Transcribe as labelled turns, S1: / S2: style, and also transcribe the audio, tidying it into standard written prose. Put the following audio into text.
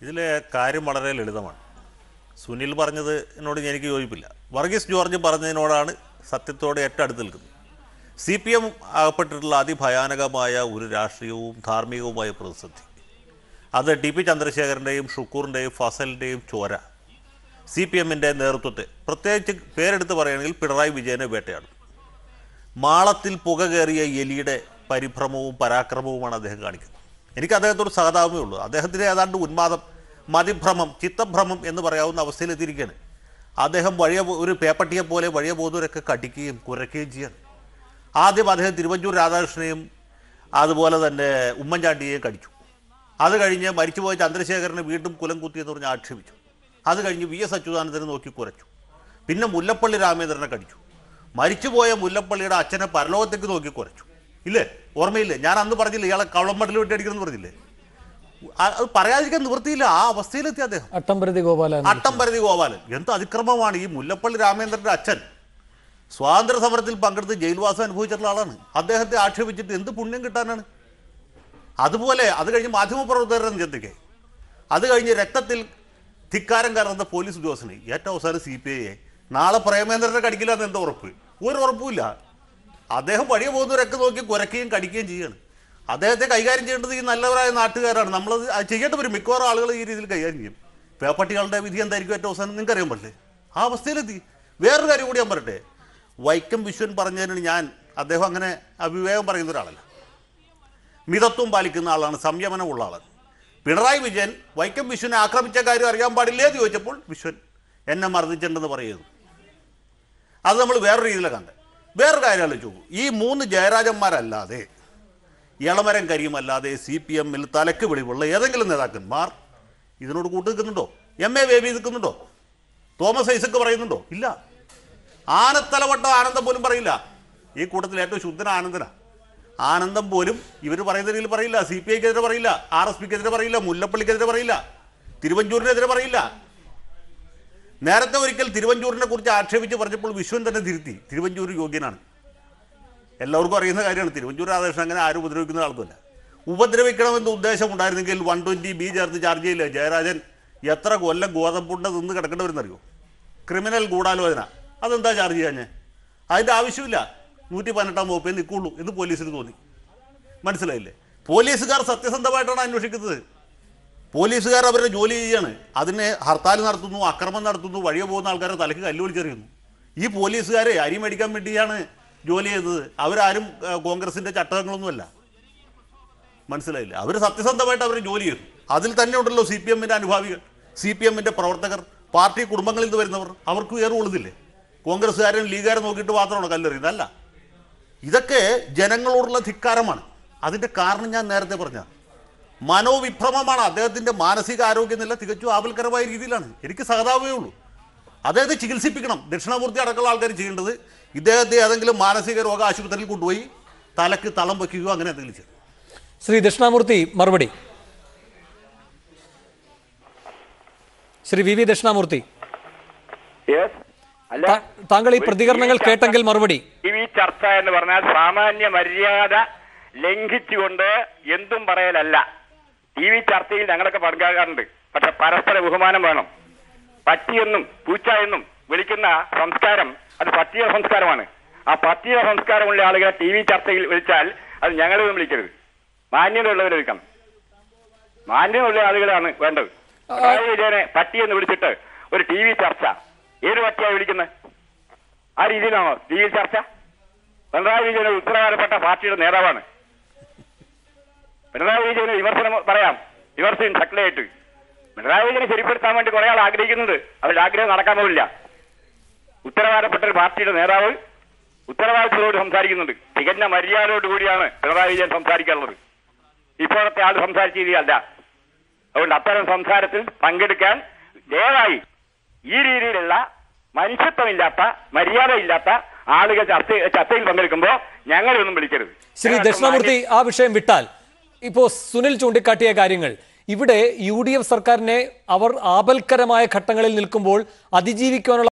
S1: ഇതിലെ കാര്യം വളരെ ലളിതമാണ്. സുനിൽ പറഞ്ഞത് എന്നോട് എനിക്ക് യോജിപ്പില്ല. വർഗീസ് ജോർജ് പറഞ്ഞതിനോടാണ് സത്യത്തോടെ ഏറ്റവും അടുത്ത് നിൽക്കുന്നത്. CPM അകപ്പെട്ടിട്ടുള്ള അതിഭയാനകമായ ഒരു രാഷ്ട്രീയവും ധാർമ്മികവുമായ പ്രതിസന്ധി, അത് TP ചന്ദ്രശേഖരൻ്റെയും ഷുക്കൂറിൻ്റെയും ഫസലിൻ്റെയും ചോര CPMൻ്റെ നേതൃത്വത്തെ, പ്രത്യേകിച്ച് പേരെടുത്ത് പറയുകയാണെങ്കിൽ പിണറായി വിജയനെ വേട്ടയാടും. മാളത്തിൽ പുക കയറിയ എലിയുടെ പരിഭ്രമവും പരാക്രമവുമാണ് അദ്ദേഹം കാണിക്കുന്നത്. എനിക്ക് അദ്ദേഹത്തോട് സഹതാപമേ ഉള്ളൂ. അദ്ദേഹത്തിന് ഏതാണ്ട് ഉന്മാദം, മതിഭ്രമം, ചിത്തഭ്രമം എന്ന് പറയാവുന്ന അവസ്ഥയിലെത്തിയിരിക്കുകയാണ്. അദ്ദേഹം ഒരു പേപ്പട്ടിയെ പോലെ വഴിയെ പോകുന്നവരൊക്കെ കടിക്കുകയും കുരയ്ക്കുകയും ചെയ്യാണ്. ആദ്യം അദ്ദേഹം തിരുവഞ്ചൂർ രാധാകൃഷ്ണനെയും അതുപോലെ തന്നെ ഉമ്മൻചാണ്ടിയെയും കടിച്ചു. അത് കഴിഞ്ഞ് മരിച്ചുപോയ ചന്ദ്രശേഖരനെ വീണ്ടും കുലം കുത്തിയെന്ന് പറഞ്ഞ് ആക്ഷേപിച്ചു. അത് കഴിഞ്ഞ് VS അച്യുതാനന്ദനെ നോക്കി കുരച്ചു. പിന്നെ മുല്ലപ്പള്ളി രാമചന്ദ്രനെ കടിച്ചു. മരിച്ചുപോയ മുല്ലപ്പള്ളിയുടെ അച്ഛനെ പരലോകത്തേക്ക് നോക്കി കുരച്ചു. ഇല്ലേ? ഓർമ്മയില്ലേ? ഞാൻ അന്ന് പറഞ്ഞില്ലേ ഇയാളെ കവളമടൽ വെട്ടി അടിക്കണമെന്ന് പറഞ്ഞില്ലേ? അത് പറയാതിരിക്കാൻ നിവൃത്തിയില്ല. ആ അവസ്ഥയിലെത്തി അദ്ദേഹം. അട്ടംപരതി ഗോപാലൻ എന്ത് അതിക്രമമാണ്! ഈ മുല്ലപ്പള്ളി രാമചന്ദ്രൻ്റെ അച്ഛൻ സ്വാതന്ത്ര്യ സമരത്തിൽ പങ്കെടുത്ത് ജയിൽവാസം അനുഭവിച്ചിട്ടുള്ള ആളാണ്. അദ്ദേഹത്തെ ആക്ഷേപിച്ചിട്ട് എന്ത് പുണ്യം കിട്ടാനാണ്? അതുപോലെ അത് കഴിഞ്ഞ് മാധ്യമപ്രവർത്തകരുടെ ചിന്തിക്കെ, അത് കഴിഞ്ഞ് രക്തത്തിൽ ധിക്കാരം കയറുന്ന പോലീസ് ഉദ്യോഗസ്ഥനെ, ഏറ്റവും അവസാനം CPI നാളെ പ്രേമേന്ദ്രനെ കടിക്കില്ല എന്ന് എന്താ ഉറപ്പ്? ഒരു ഉറപ്പുമില്ല. അദ്ദേഹം വഴിയെ പോകുന്നവരൊക്കെ നോക്കി കുരയ്ക്കുകയും കടിക്കുകയും ചെയ്യുകയാണ്. അദ്ദേഹത്തെ കൈകാര്യം ചെയ്യേണ്ടത് ഈ നല്ലവരായ നാട്ടുകാരാണ്. നമ്മളത് ചെയ്യേണ്ടി വരും. മിക്കവാറും ആളുകൾ ഈ രീതിയിൽ കൈകാര്യം ചെയ്യും. പേപ്പട്ടികളുടെ വിധി എന്തായിരിക്കും ഏറ്റവും അവസാനം നിങ്ങൾക്ക് അറിയാൻ പറ്റില്ലേ? ആ അവസ്ഥയിലെത്തി. വേറൊരു കാര്യം കൂടി ഞാൻ പറയട്ടെ. വൈക്കം വിശ്വൻ പറഞ്ഞതിന് അദ്ദേഹം അങ്ങനെ അവിവേകം പറയുന്ന ഒരാളല്ല. മിതത്വം പാലിക്കുന്ന ആളാണ്, സംയമനമുള്ള ആളാണ്. പിണറായി വിജയൻ വൈക്കം വിശ്വനെ ആക്രമിച്ച കാര്യം അറിയാൻ പാടില്ലേ എന്ന് ചോദിച്ചപ്പോൾ വിശ്വൻ എന്നെ മർദ്ദിച്ചിട്ടുണ്ടെന്ന് പറയുന്നു. അത് നമ്മൾ വേറൊരു രീതിയിലാണ് കണ്ടത്. വേറൊരു കാര്യം ആലോചിച്ച് നോക്കൂ. ഈ 3 ജയരാജന്മാരല്ലാതെ, ഇളമരം കരിയുമല്ലാതെ CPMൽ തലക്ക് വെളിവുള്ള ഏതെങ്കിലും നേതാക്കന്മാർ ഇതിനോട് കൂട്ടുനിൽക്കുന്നുണ്ടോ? MA ബേബി നിൽക്കുന്നുണ്ടോ? തോമസ് ഐസക്ക് പറയുന്നുണ്ടോ? ഇല്ല. ആനത്തലവട്ട ആനന്ദം പോലും പറയില്ല. ഈ കൂട്ടത്തിൽ ഏറ്റവും ശുദ്ധന ആനന്ദം പോലും ഇവർ പറയുന്ന രീതിയിൽ പറയില്ല. CPIക്കെതിരെ പറയില്ല, RSPക്കെതിരെ പറയില്ല, മുല്ലപ്പള്ളിക്കെതിരെ പറയില്ല, തിരുവഞ്ചൂരിനെതിരെ പറയില്ല. നേരത്തെ ഒരിക്കൽ തിരുവഞ്ചൂരിനെ കുറിച്ച് ആക്ഷേപിച്ച് പറഞ്ഞപ്പോൾ വിശ്വൻ തന്നെ തിരുത്തി. തിരുവഞ്ചൂർ യോഗ്യനാണ്, എല്ലാവർക്കും അറിയുന്ന കാര്യമാണ്. തിരുവഞ്ചൂർ രാധാകൃഷ്ണൻ അങ്ങനെ ആരും ഉപദ്രവിക്കുന്ന ആൾക്കല്ല. ഉപദ്രവിക്കണമെന്ന് ഉദ്ദേശം ഉണ്ടായിരുന്നെങ്കിൽ 120B ചേർത്ത് ചാർജ് ചെയ്യില്ല. ജയരാജൻ എത്ര കൊല്ലം ഗോതമ്പുണ്ട നിന്ന് കിടക്കേണ്ടവരെന്നറിയോ? ക്രിമിനൽ ഗൂഢാലോചന, അതെന്താ ചാർജ് ചെയ്യാൻ? അതിൻ്റെ ആവശ്യമില്ല. 118-ാം വകുപ്പേ നിൽക്കുള്ളൂ എന്ന് പോലീസിന് തോന്നി. മനസ്സിലായില്ലേ? പോലീസുകാർ സത്യസന്ധമായിട്ടാണ് അന്വേഷിക്കുന്നത്. പോലീസുകാർ അവരുടെ ജോലി ചെയ്യാണ്. അതിനെ ഹർത്താൽ നടത്തുന്നു, അക്രമം നടത്തുന്നു, വഴിയെ പോകുന്ന ആൾക്കാരെ തലയ്ക്ക് കല്ല് വിളിച്ചെറിയുന്നു. ഈ പോലീസുകാരെ അരി മേടിക്കാൻ വേണ്ടിയാണ് ജോലി ചെയ്തത്. അവരാരും കോൺഗ്രസിൻ്റെ ചട്ടങ്ങളൊന്നുമല്ല. മനസ്സിലായില്ല? അവർ സത്യസന്ധമായിട്ട് അവർ ജോലി ചെയ്തു. അതിൽ തന്നെ ഉണ്ടല്ലോ CPMൻ്റെ അനുഭാവികൾ, CPMൻ്റെ പ്രവർത്തകർ, പാർട്ടി കുടുംബങ്ങളിൽ നിന്ന് വരുന്നവർ. അവർക്ക് ഏറെ കൊള്ളുന്നില്ലേ? കോൺഗ്രസ്സുകാരും ലീഗുകാരും നോക്കിയിട്ട് മാത്രമാണോ കല്ലെറിയുന്നത്? അല്ല. ഇതൊക്കെ ജനങ്ങളോടുള്ള ധിക്കാരമാണ്. അതിൻ്റെ കാരണം ഞാൻ നേരത്തെ പറഞ്ഞ മനോവിഭ്രമമാണ്. അദ്ദേഹത്തിൻ്റെ മാനസികാരോഗ്യനില തികച്ചും ആപൽക്കരമായ രീതിയിലാണ്. എനിക്ക് സഹതാപമേ ഉള്ളൂ. അദ്ദേഹത്തെ ചികിത്സിപ്പിക്കണം. ദക്ഷിണാമൂർത്തി അടക്കമുള്ള ആൾക്കാർ ചെയ്യേണ്ടത് ഇദ്ദേഹത്തെ ഏതെങ്കിലും മാനസിക രോഗ ആശുപത്രിയിൽ കൊണ്ടുപോയി തലക്ക് തളം വയ്ക്കുകയോ അങ്ങനെ എന്തെങ്കിലും ചെയ്യും.
S2: ശ്രീ ദക്ഷിണാമൂർത്തി മറുപടി. ശ്രീ VV ദക്ഷിണാമൂർത്തി, താങ്കൾ ഈ പ്രതികരണങ്ങൾ കേട്ടെങ്കിൽ മറുപടി.
S3: ഈ ചർച്ച എന്ന് പറഞ്ഞാൽ സാമാന്യ മര്യാദ ലംഘിച്ചുകൊണ്ട് എന്തും പറയലല്ല. TV ചർച്ചയിൽ ഞങ്ങളൊക്കെ പങ്കെടുക്കാറുണ്ട്. പക്ഷെ പരസ്പര ബഹുമാനം വേണം. പട്ടിയെന്നും പൂച്ച എന്നും വിളിക്കുന്ന സംസ്കാരം അത് പട്ടിക സംസ്കാരമാണ്. ആ പട്ടിക സംസ്കാരമുള്ള ആളുകളെ TV ചർച്ചയിൽ വിളിച്ചാൽ അത് ഞങ്ങളൊന്നും വിളിക്കരുത്. മാന്യതയുള്ളവരെ വിളിക്കണം. മാന്യതയുള്ള ആളുകളാണ് വേണ്ടത്. പിണറായി വിജയനെ പട്ടിയെന്ന് വിളിച്ചിട്ട് ഒരു TV ചർച്ച ഏത് പട്ടിയാണ് വിളിക്കുന്നത്? ആ രീതിയിലാണോ TV ചർച്ച? പിണറായി വിജയൻ ഉത്തരവാദപ്പെട്ട പാർട്ടിയുടെ നേതാവാണ്. പിണറായി വിജയന് വിമർശനം പറയാം, വിമർശനം ശക്തമായിട്ട്. പിണറായി വിജയനെ ശരിപ്പെടുത്താൻ വേണ്ടി കുറെ ആൾ ആഗ്രഹിക്കുന്നുണ്ട്. അവരുടെ ആഗ്രഹം നടക്കാൻ പോകില്ല. ഉത്തരവാദപ്പെട്ട ഒരു പാർട്ടിയുടെ നേതാവ് ഉത്തരവാദിത്തത്തോട് സംസാരിക്കുന്നുണ്ട്. തികഞ്ഞ മര്യാദയോട് കൂടിയാണ് പിണറായി വിജയൻ സംസാരിക്കാറുള്ളത്. ഇപ്പോഴത്തെ ആൾ സംസാരിച്ച രീതിയല്ല. അതുകൊണ്ട് അത്തരം സംസാരത്തിൽ പങ്കെടുക്കാൻ ദയവായി ഈ രീതിയിലുള്ള മനുഷ്യത്വമില്ലാത്ത, മര്യാദയില്ലാത്ത ആളുകൾ ചർച്ചയിൽ പങ്കെടുക്കുമ്പോൾ ഞങ്ങളൊന്നും വിളിക്കരുത്.
S2: ശ്രീ ദക്ഷിണാമൂർത്തി, ആ വിഷയം വിട്ടാൽ ഇപ്പോൾ സുനിൽ ചൂണ്ടിക്കാട്ടിയ കാര്യങ്ങൾ, ഇവിടെ UDF സർക്കാരിനെ അവർ ആപൽക്കരമായ ഘട്ടങ്ങളിൽ നിൽക്കുമ്പോൾ അതിജീവിക്കാനുള്ള